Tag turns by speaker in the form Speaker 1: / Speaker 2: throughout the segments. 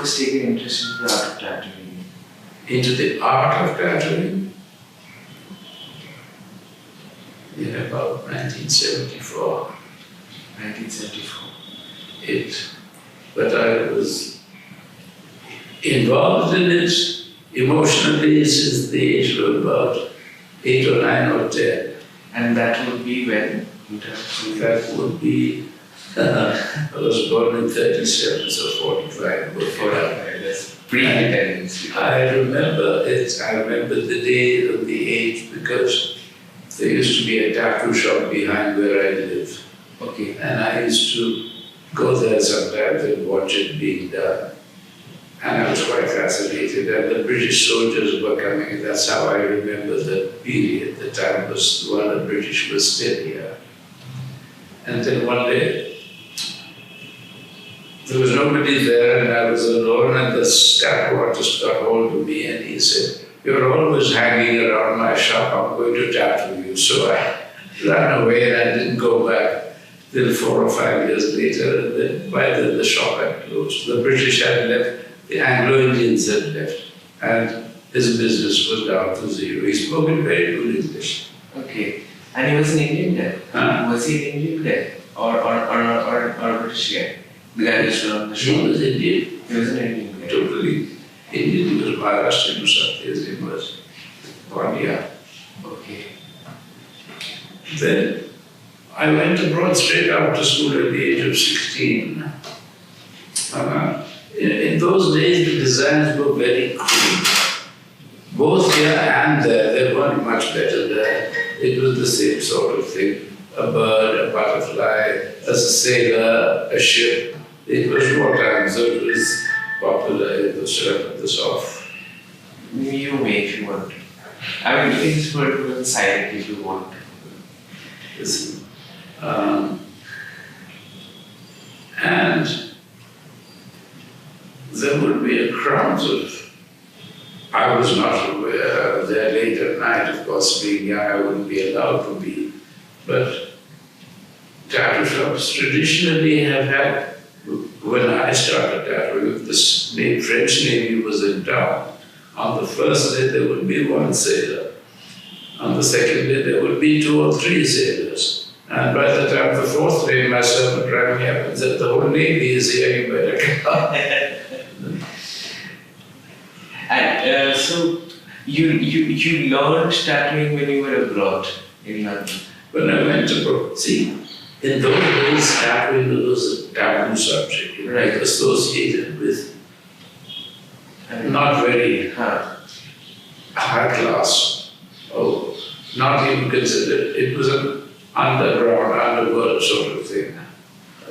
Speaker 1: first taken interest in the art of tattooing?
Speaker 2: Into the art of tattooing in about 1974.
Speaker 1: 1974.
Speaker 2: But I was involved in it emotionally since the age of about 8 or 9 or 10.
Speaker 1: And that would be when?
Speaker 2: That would be, I was born in 37, so 45.
Speaker 1: That's pre-independence.
Speaker 2: I remember it. I remember the day of the age because there used to be a tattoo shop behind where I live.
Speaker 1: Okay.
Speaker 2: And I used to go there sometimes and watch it being done. And I was quite fascinated. And the British soldiers were coming, and that's how I remember the period. The time was when the British were still here. And then one day, there was nobody there, and I was alone, and the tattoo artist got hold of me, and he said, "You're always hanging around my shop, I'm going to tattoo you." So I ran away, and I didn't go back till 4 or 5 years later, and then by then the shop had closed. The British had left, the Anglo-Indians had left, and his business was down to zero. He spoke in very good English.
Speaker 1: Okay. And he was an Indian there?
Speaker 2: Huh?
Speaker 1: Was he an Indian there? Or a British guy? The guy who stood on the show?
Speaker 2: He was Indian.
Speaker 1: He was an Indian guy.
Speaker 2: Totally Indian. He was Maharashtrian or something. His name was Kohiyar.
Speaker 1: Okay.
Speaker 2: Then I went abroad straight after school at the age of 16. In those days, the designs were very crude. Both here and there, they weren't much better there. It was the same sort of thing. A bird, a butterfly, a sailor, a ship. It was wartime, so it was popular. It was this off.
Speaker 1: You may if you want. I mean, you can just put it on the side if you want.
Speaker 2: Listen. And there would be a crowd of, I was not aware, there late at night, of course, being young, I wouldn't be allowed to be, but tattoo shops traditionally have had, when I started tattooing, the French Navy was in town. On the first day there would be one sailor. On the second day there would be 2 or 3 sailors. And by the time the 4th day, my servant rang me up and said, "The whole Navy is here, you better come."
Speaker 1: And so you learned tattooing when you were abroad in London?
Speaker 2: When I went abroad, see, in those days, tattooing was a taboo subject, right? Associated with not very high class, not even considered. It was an underground, underworld sort of thing.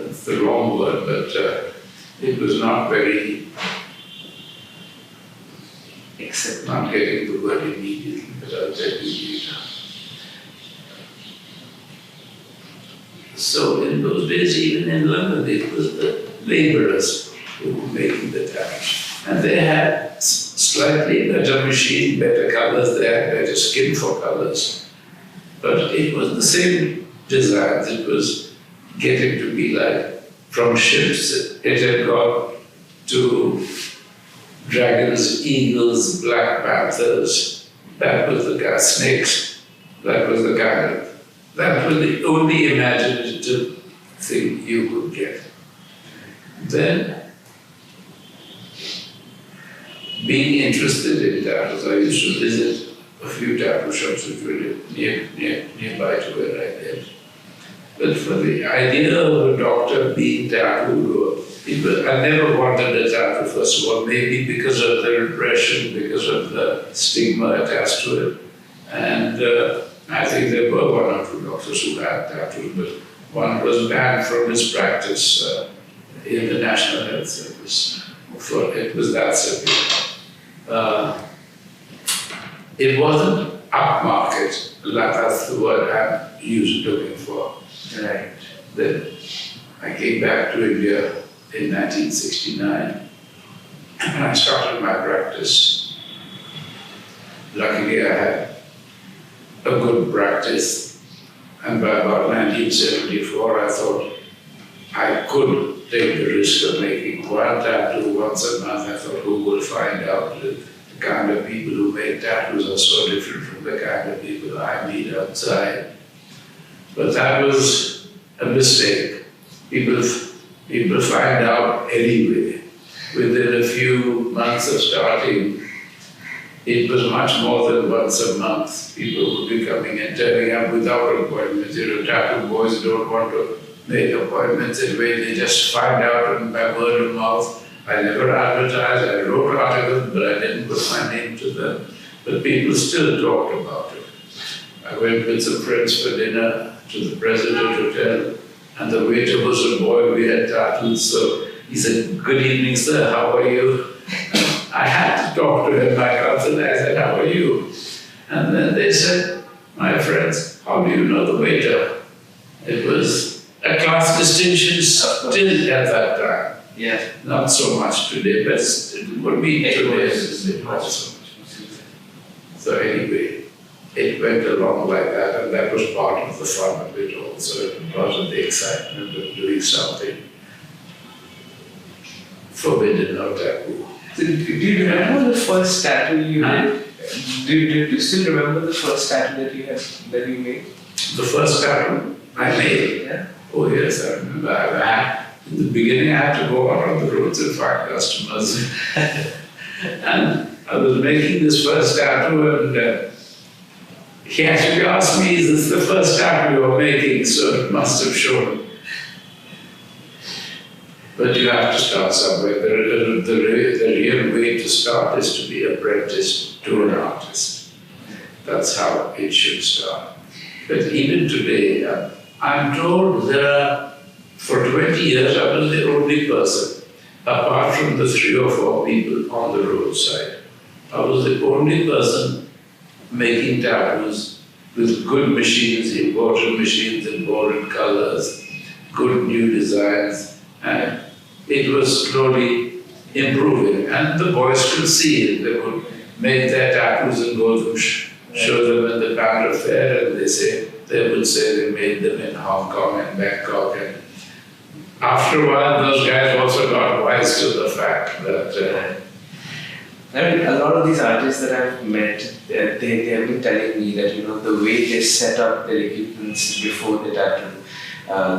Speaker 2: It's the wrong word, but it was not very, except not getting the word immediately, but I'll tell you later. So in those days, even in London, it was the labourers who were making the tattoos. And they had slightly better machine, better colours, they had better skin for colours. But it was the same designs. It was getting to be like, from ships, it had got to dragons, eagles, black panthers. That was the kind of snakes. That was the kind of, that was the only imaginative thing you could get. Then, being interested in tattoos, I used to visit a few tattoo shops which were nearby to where I lived. But for the idea of a doctor being tattooed, or people, I never wanted a tattoo, first of all, maybe because of the repression, because of the stigma attached to it. And I think there were 1 or 2 doctors who had tattoos, but one was banned from his practice in the National Health Service. It was that severe. It wasn't upmarket, that's the word I'm looking for.
Speaker 1: Right.
Speaker 2: Then I came back to India in 1969 and I started my practice. Luckily I had a good practice, and by about 1974 I thought I could take the risk of making one tattoo once a month. I thought, who will find out? The kind of people who make tattoos are so different from the kind of people I meet outside. But that was a mistake. People find out anyway. Within a few months of starting, it was much more than once a month. People would be coming and turning up without appointments. Tattoo boys don't want to make appointments anyway. They just find out by word of mouth. I never advertised. I wrote articles, but I didn't put my name to them. But people still talked about it. I went with some friends for dinner to the President Hotel, and the waiter was a boy. We had tattoos, so he said, "Good evening, sir. How are you?" I had to talk to him. I cousin. I said, "How are you?" And then they said, "My friends, how do you know the waiter?" It was a class distinction still at that time.
Speaker 1: Yeah.
Speaker 2: Not so much today, but it would be today. So anyway, it went along like that, and that was part of the fun of it also, part of the excitement of doing something forbidden or taboo.
Speaker 1: So, do you remember the first tattoo you made? Do you still remember the first tattoo that you made?
Speaker 2: The first tattoo I made?
Speaker 1: Yeah.
Speaker 2: Oh yes, I remember. In the beginning, I had to go out on the roads and find customers. And I was making this first tattoo, and he actually asked me, "Is this the first tattoo you're making?" So it must have shown. But you have to start somewhere. The real way to start is to be apprenticed to an artist. That's how it should start. But even today, I'm told there are, for 20 years, I was the only person, apart from the 3 or 4 people on the roadside. I was the only person making tattoos with good machines, imported machines, imported colors, good new designs, and it was slowly improving. And the boys could see it. They would make their tattoos and go to show them in the Cultr fair, and they would say they made them in Hong Kong and Bangkok. And after a while, those guys also got wise to the fact that
Speaker 1: I mean, a lot of these artists that I've met, they have been telling me that, the way they set up their equipments before the tattoo,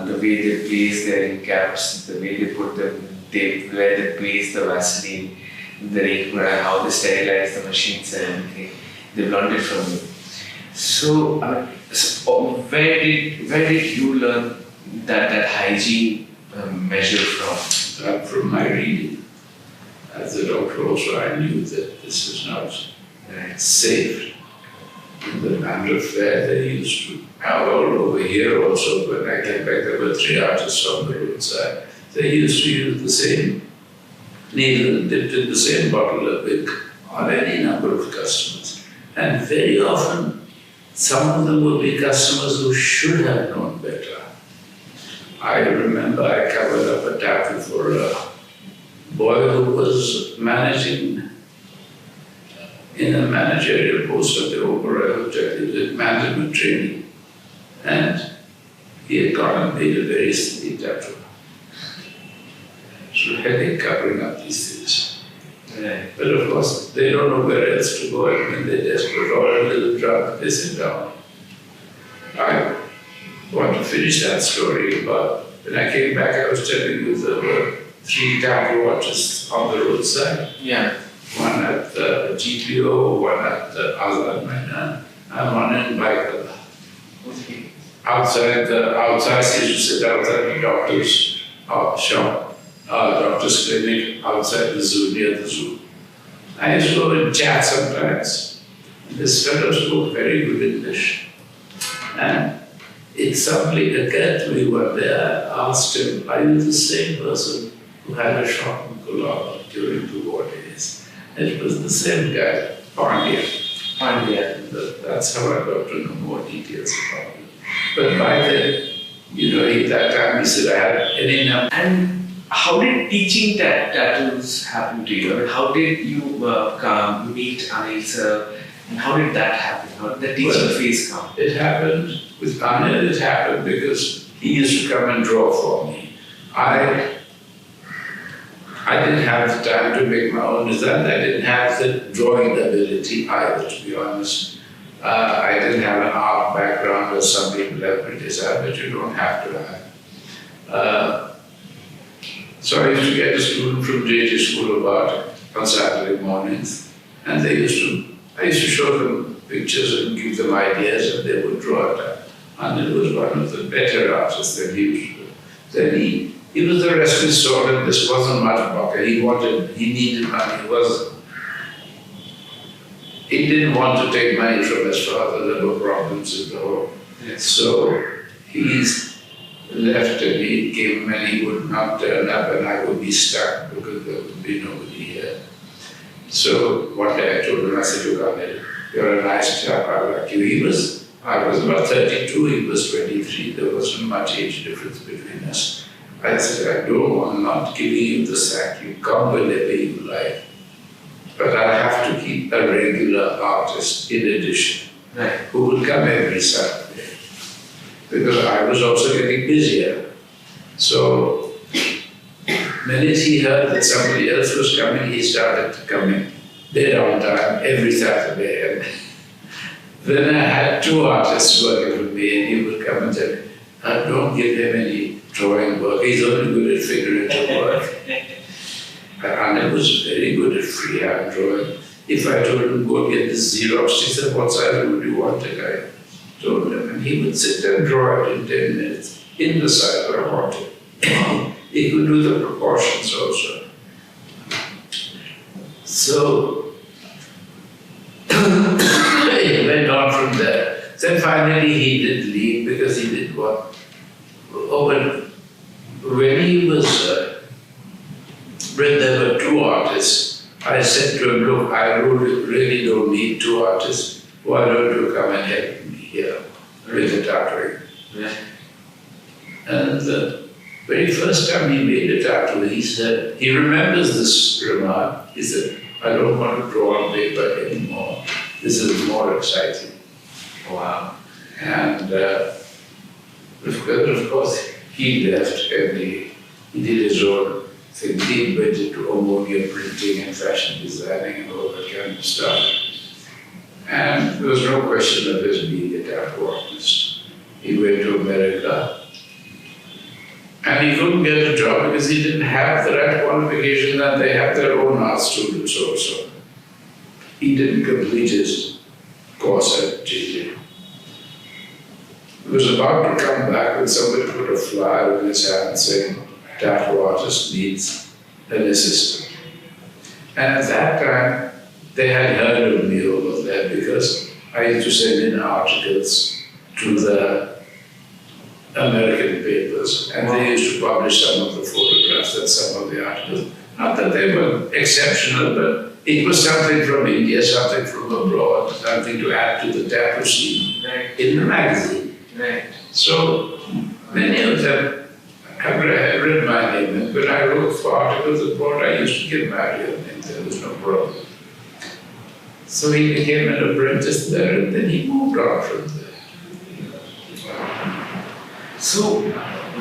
Speaker 1: the way they place their ink caps, the way they put them, where they place the Vaseline, the ink, how they sterilize the machines and everything. They've learned it from you. So, where did you learn that hygiene measure from?
Speaker 2: From my reading. As a doctor also, I knew that this is not safe. In the Cultr fair, they used to, all over here also, when I came back, there were 3 artists on the roadside. They used to use the same needle dipped in the same bottle of ink on any number of customers. And very often, some of them would be customers who should have known better. I remember I covered up a tattoo for a boy who was managing in a managerial post at the Opera Hotel. He did management training, and he had gone and made a very silly tattoo. So headache covering up these things.
Speaker 1: Right.
Speaker 2: But of course, they don't know where else to go, and when they're desperate or a little drunk, they sit down. I want to finish that story, but when I came back, I was telling you there were 3 tattoo artists on the roadside.
Speaker 1: Yeah.
Speaker 2: One at the GPO, one at the Azad Maidan, and one in Baikal.
Speaker 1: Okay.
Speaker 2: Outside, he used to sit outside the doctor's shop, doctor's clinic, outside the zoo, near the zoo. I used to go and chat sometimes. This fellow spoke very good English. And it suddenly occurred to me one day, I asked him, "Are you the same person who had a shop in Colombo during the war days?" It was the same guy, Pandya. That's how I got to know more details about it. But by then, that time he said I had any number.
Speaker 1: And how did teaching tattoos happen to you? I mean, how did you meet Anil sir? And how did that happen? How did the teaching phase come?
Speaker 2: It happened with Anil. It happened because he used to come and draw for me. I didn't have the time to make my own design. I didn't have the drawing ability either, to be honest. I didn't have an art background as some people have criticized, but you don't have to have. So I used to get a student from JJ School about on Saturday mornings, and I used to show them pictures and give them ideas, and they would draw it up. And it was one of the better artists that he used to do. Then he was the rescue sword, and this wasn't much pocket. He needed money. He didn't want to take money from his father. There were problems in the home. Yes. So he's left, and he came and he would not turn up, and I would be stuck because there would be nobody here. So one day I told him, I said, Anil, you're a nice chap, I like you. I was about 32, he was 23, there wasn't much age difference between us. I said, I don't want not giving you the sack, you come whenever you like. But I have to keep a regular artist in addition, right, who will come every Saturday. Because I was also getting busier. So, the minute he heard that somebody else was coming, he started coming dead on time every Saturday. And then I had two artists working with me, and he would come and tell me, don't give him any drawing work, he's only good at figurative work. And I was very good at freehand drawing. If I told him, go get this Xerox, he said, what size would you want it? I told him, and he would sit there and draw it in 10 minutes, in the size I wanted. He could do the proportions also. So, he went on from there. Then finally he did leave because he did what? When he was, when there were two artists, I said to him, look, I really don't need two artists. Why don't you come and help me here with the tattooing? Yeah. And the very first time he made a tattoo, he said, he remembers this remark, he said, I don't want to draw on paper anymore. This is more exciting. Wow. And of course, he left and he did his own thing. He invented ammonia printing and fashion designing and all that kind of stuff. And there was no question of his being a tattoo artist. He went to America and he couldn't get a job because he didn't have the right qualification, and they have their own art students also. He didn't complete his course at JJ. He was about to come back when somebody put a flyer in his hand saying, tattoo artist needs an assistant. And at that time, they had heard of me over there because I used to send in articles to the American papers, and they used to publish some of the photographs and some of the articles. Not that they were exceptional, but it was something from India, something from abroad, something to add to the tattoo scene in the magazine. Right. So many of them have read my name, and when I wrote for articles abroad, I used to give Mario a name, there was no problem. So he became an apprentice there, and then he moved on from there.
Speaker 1: So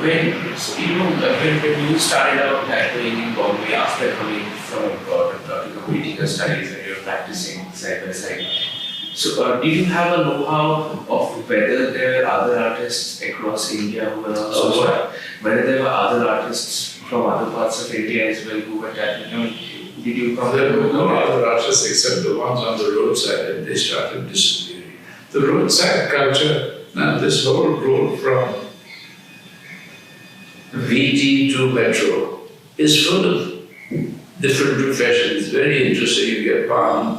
Speaker 1: when you started out tattooing in Bombay after coming from abroad to completing your studies and you're practicing side by side, so did you have a know-how of whether there were other artists across India who were also whether there were other artists from other parts of India as well who were tattooing? Did you come
Speaker 2: there were no other artists except the ones on the roadside, and they started disappearing. The roadside culture, now this whole road from VT to Metro is full of different professions, very interesting. You get palm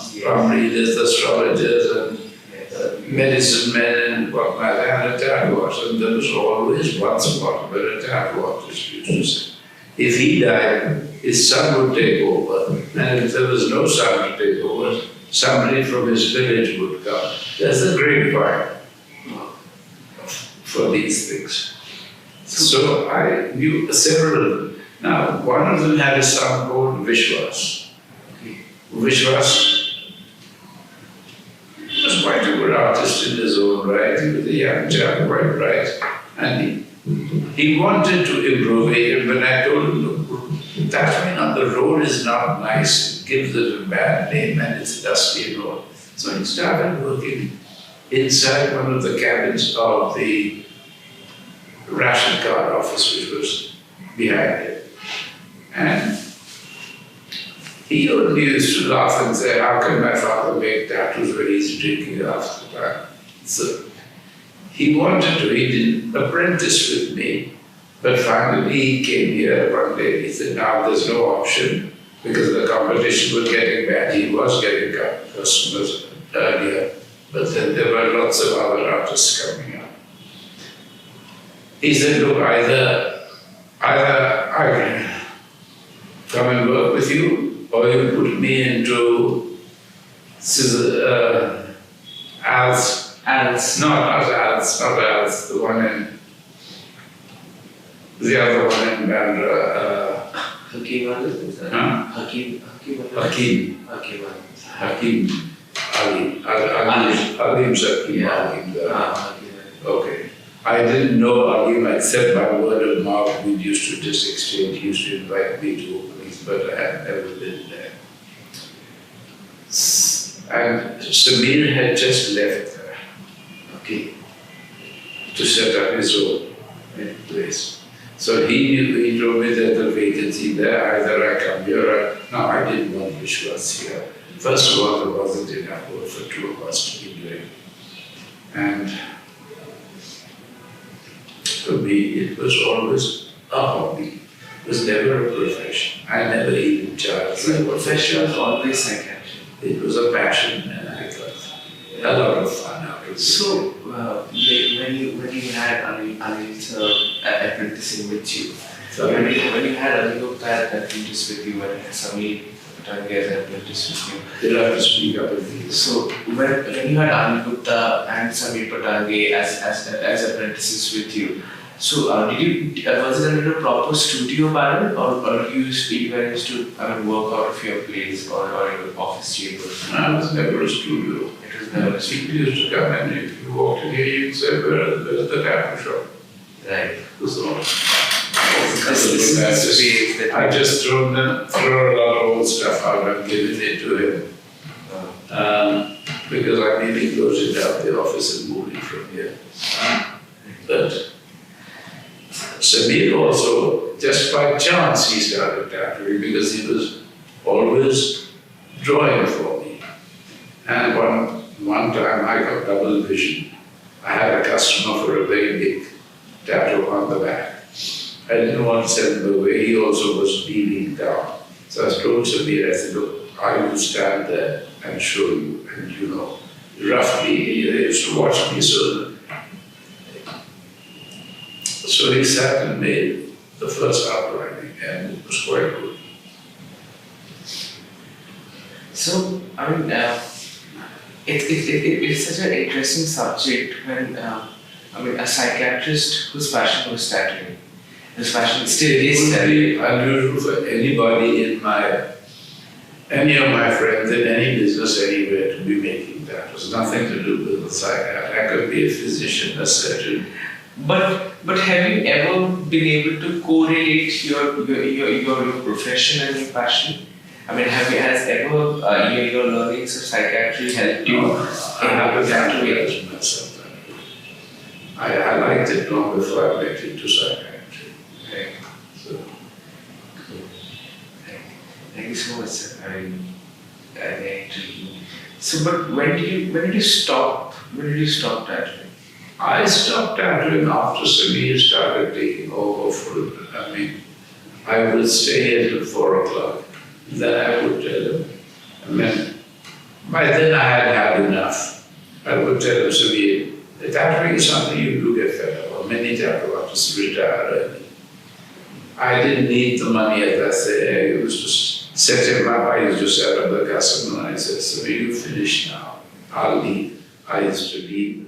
Speaker 2: readers, astrologers, and medicine men, and whatnot, and a tattoo artist. And there was always one spot where a tattoo artist used to sit. If he died, his son would take over, and if there was no son to take over, somebody from his village would come. There's a great point for these things. So I knew several of them. Now, one of them had a son called Vishwas. Vishwas was quite a good artist in his own right. He was a young chap, quite bright. And he wanted to improve it. When I told him, Tattooing on the road is not nice. It gives it a bad name and it's a dusty road. So he started working inside one of the cabins of the ration card office, which was behind it. And he only used to laugh and say, how can my father make tattoos when he's drinking half the time? So he wanted to, he didn't apprentice with me, but finally he came here one day and he said, now there's no option because the competition was getting bad. He was getting customers earlier, but then there were lots of other artists coming up. He said, look, either I can come and work with you, or you put me into Al's, not Al's, the one in, the other one in Bandra.
Speaker 1: Hakeem Ali?
Speaker 2: Huh?
Speaker 1: Hakeem
Speaker 2: Okay. I didn't know Alim except by word of mouth. We used to just exchange. He used to invite me to openings, but I had never been there. And Samir had just left there, okay, to set up his own place. So he told me there's a vacancy there, either I come here or... No, I didn't want Vishwas here. First of all, there wasn't enough work for two of us to be doing. And for me, it was always a hobby. It was never a profession. I never even charged.
Speaker 1: So the profession was always psychiatry.
Speaker 2: It was a passion and I got a lot of fun out of it.
Speaker 1: So, when you had Anil's apprenticing with you, when you had Anil Gupta apprentice with you, when you had Samir Patange apprentice with you,
Speaker 2: You'll have to speak up again.
Speaker 1: so when you had Anil Gupta and Samir Patange as apprentices with you, so was it under a proper studio pattern, or you guys used to work out of your place or your office chambers?
Speaker 2: No, it was never a studio.
Speaker 1: It was never a studio.
Speaker 2: People used to come and if you walked in here, you'd say, where's the tattoo shop?
Speaker 1: Right.
Speaker 2: So,
Speaker 1: I
Speaker 2: I just throw a lot of old stuff out and given it to him. Because I nearly closed down the office and moved it from here. But Samir also, just by chance, he started tattooing because he was always drawing for me. And one time I got double vision. I had a customer for a very big tattoo on the back. I didn't want to send him away. He also was kneeling down. So I told Samir, I said, look, I will stand there and show you. And roughly, he used to watch me. So he sat and made the first outlining, and it was quite good.
Speaker 1: So, it's such an interesting subject when, a psychiatrist whose passion was tattooing, his passion still is tattooing.
Speaker 2: It would be unusual for anybody any of my friends in any business anywhere to be making tattoos. Nothing to do with the psychiatrist. I could be a physician, a surgeon.
Speaker 1: But have you ever been able to correlate your profession and your passion? Has ever your learnings of psychiatry helped you?
Speaker 2: I haven't tattooed myself. I liked it long before I went into psychiatry.
Speaker 1: Okay.
Speaker 2: So,
Speaker 1: Thank you so much, sir. So, but when did you stop tattooing?
Speaker 2: I stopped tattooing after Samir started taking over full. I would stay until 4 o'clock. Then I would tell him. By then I had enough. I would tell him, Samir, the tattooing is something you do get fed up of. Many tattoo artists retire early. I didn't need the money, as I say. I used to set him up. I used to set up the customer and I said, Samir, you finish now. I'll leave. I used to leave.